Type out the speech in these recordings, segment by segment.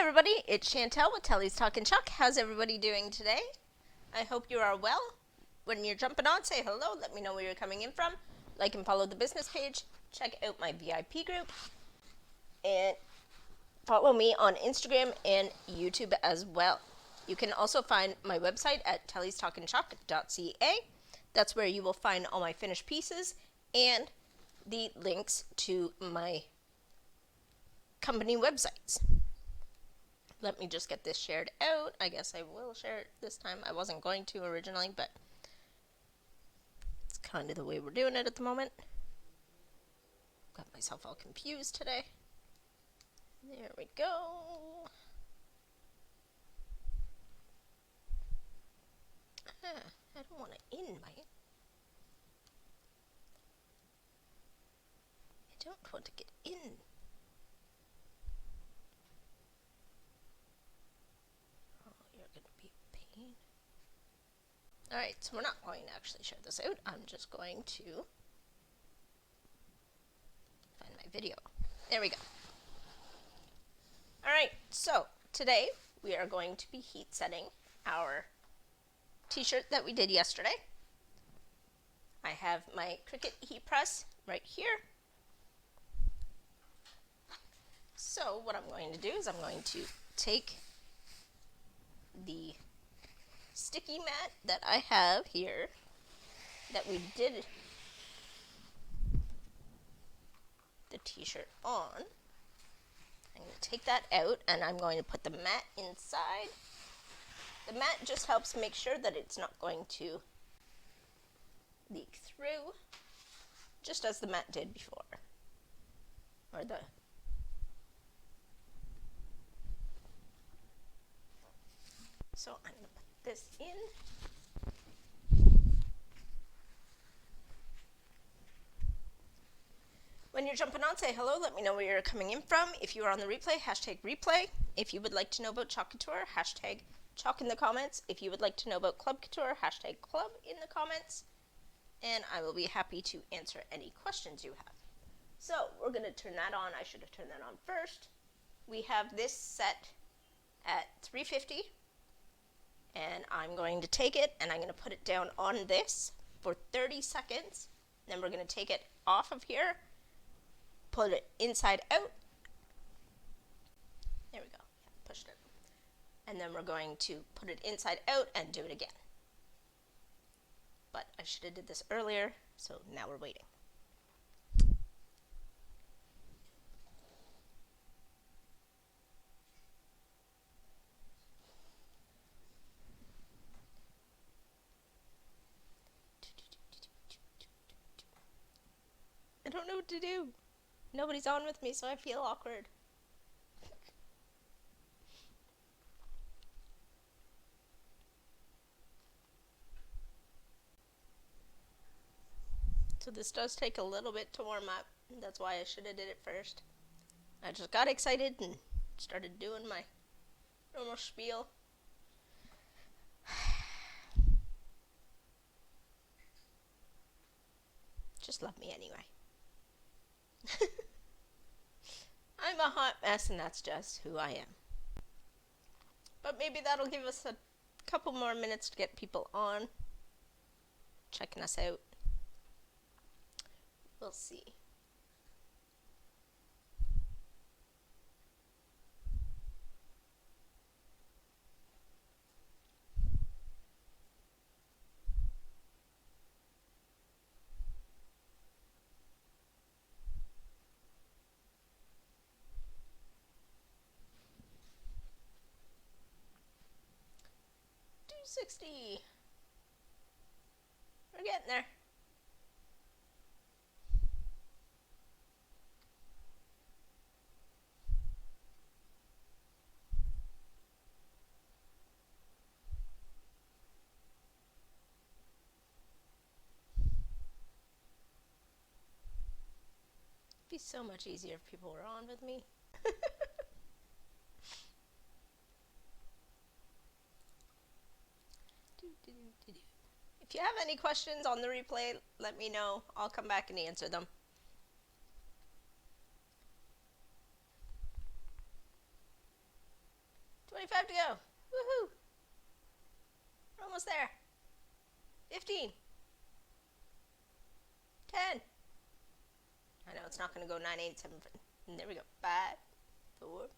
everybody, it's Chantel with Telly's Talkin' Chuck. How's everybody doing today? I hope you are well. When you're jumping on, say hello, let me know where you're coming in from. Like and follow the business page, check out my VIP group, and follow me on Instagram and YouTube as well. You can also find my website at tellystalkinchuck.ca. That's where you will find all my finished pieces and the links to my company websites. Let me just get this shared out. I guess I will share it this time. I wasn't going to originally, but it's kind of the way we're doing it at the moment. Got myself all confused today. There we go. I don't want to in my... I don't want to get in. Alright, so we're not going to actually share this out. I'm just going to find my video. There we go. Alright, so today we are going to be heat setting our t-shirt that we did yesterday. I have my Cricut heat press right here. So what I'm going to do is I'm going to take the sticky mat that I have here that we did the t-shirt on. I'm going to take that out and I'm going to put the mat inside. The mat just helps make sure that it's not going to leak through, just as the mat did before. So I'm going to put this in. When you're jumping on, say hello, let me know where you're coming in from. If you are on the replay, hashtag replay. If you would like to know about Chalk Couture, hashtag chalk in the comments. If you would like to know about Club Couture, hashtag club in the comments. And I will be happy to answer any questions you have. So we're going to turn that on. I should have turned that on first. We have this set at 350. And I'm going to take it and I'm going to put it down on this for 30 seconds. Then we're going to take it off of here, put it inside out. There we go. Yeah, pushed it. And then we're going to put it inside out and do it again. But I should have did this earlier, so now we're waiting. I don't know what to do. Nobody's on with me, so I feel awkward. So this does take a little bit to warm up. That's why I should have did it first. I just got excited and started doing my normal spiel. Just love me anyway. I'm a hot mess and that's just who I am. But maybe that'll give us a couple more minutes to get people on, checking us out. We'll see. $2.60. We're getting there. It'd be so much easier if people were on with me. If you have any questions on the replay, let me know. I'll come back and answer them. 25 to go. Woohoo! We're almost there. 15. 10. I know it's not going to go 9, 8, 7. There we go. 5, 4,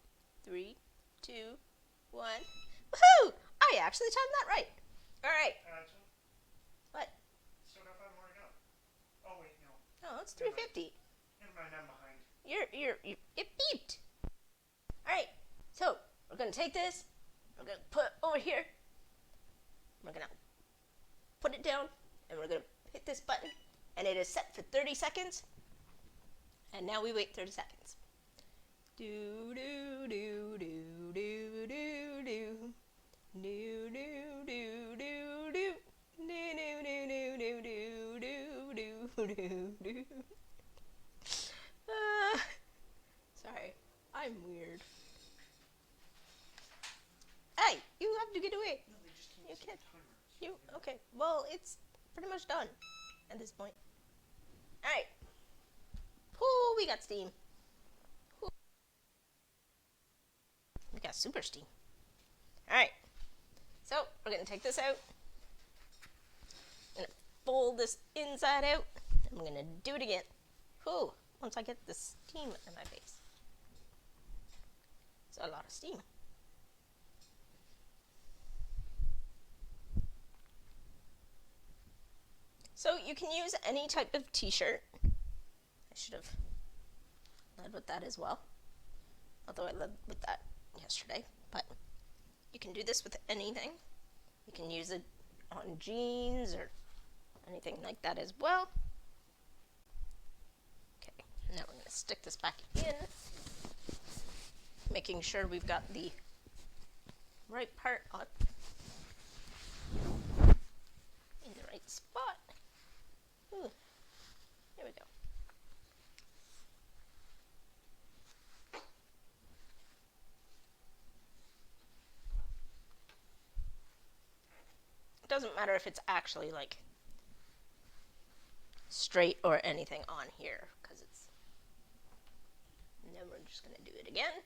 3, 2, 1. Woohoo! I actually timed that right. All right. What? Still got 5 more to go. Oh wait, no. No, it's 350. Never mind, I'm behind. It beeped. All right. So we're gonna take this. We're gonna put it over here. We're gonna put it down, and we're gonna hit this button, and it is set for 30 seconds. And now we wait 30 seconds. Do do do do do do do. Do do do do do. Do do do do do do do do. Sorry, I'm weird. Hey, you have to get away. No, they just You can't can't. see the timer. Okay. Well, it's pretty much done at this point. All right. Ooh, we got steam. Ooh. We got super steam. All right. So we're gonna take this out. I'm gonna fold this inside out, and we're gonna do it again. Ooh. Once I get the steam in my face. It's a lot of steam. So you can use any type of t-shirt. I should have led with that as well. Although I led with that yesterday. But you can do this with anything. You can use it on jeans or anything like that as well. Okay, now we're going to stick this back in. Making sure we've got the right part on in the right spot. Ooh, there we go. It doesn't matter if it's actually like straight or anything on here, because it's. And then we're just gonna do it again.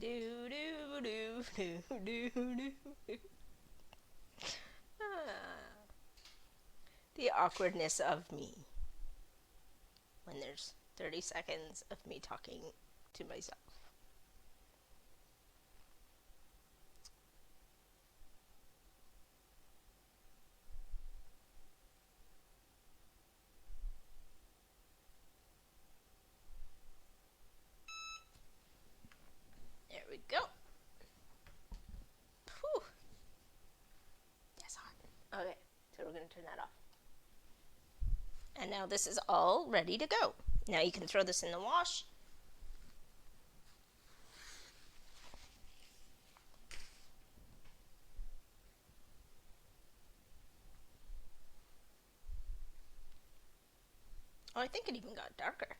Do do do do do do do. The awkwardness of me when there's 30 seconds of me talking to myself. There we go. Whew. That's hot. Okay, so we're going to turn that off. And now this is all ready to go. Now you can throw this in the wash. Oh, I think it even got darker.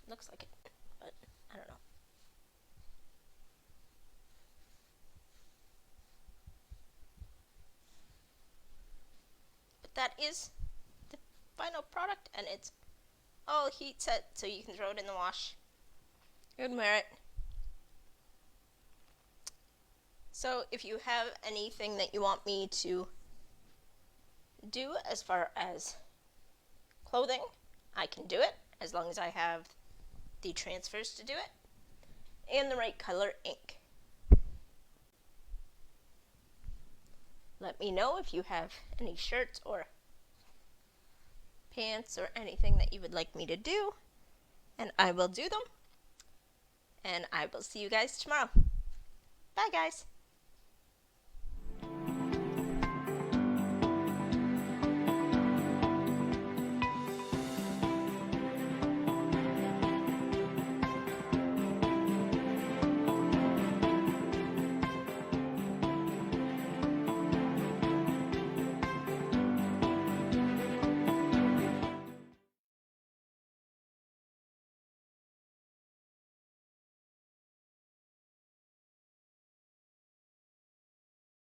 Looks like it, but I don't know. But that is the final product, and it's all heat set, so you can throw it in the wash. Good merit. So if you have anything that you want me to do as far as clothing, I can do it as long as I have the transfers to do it and the right color ink. Let me know if you have any shirts or pants or anything that you would like me to do, and I will do them. And I will see you guys tomorrow. Bye, guys.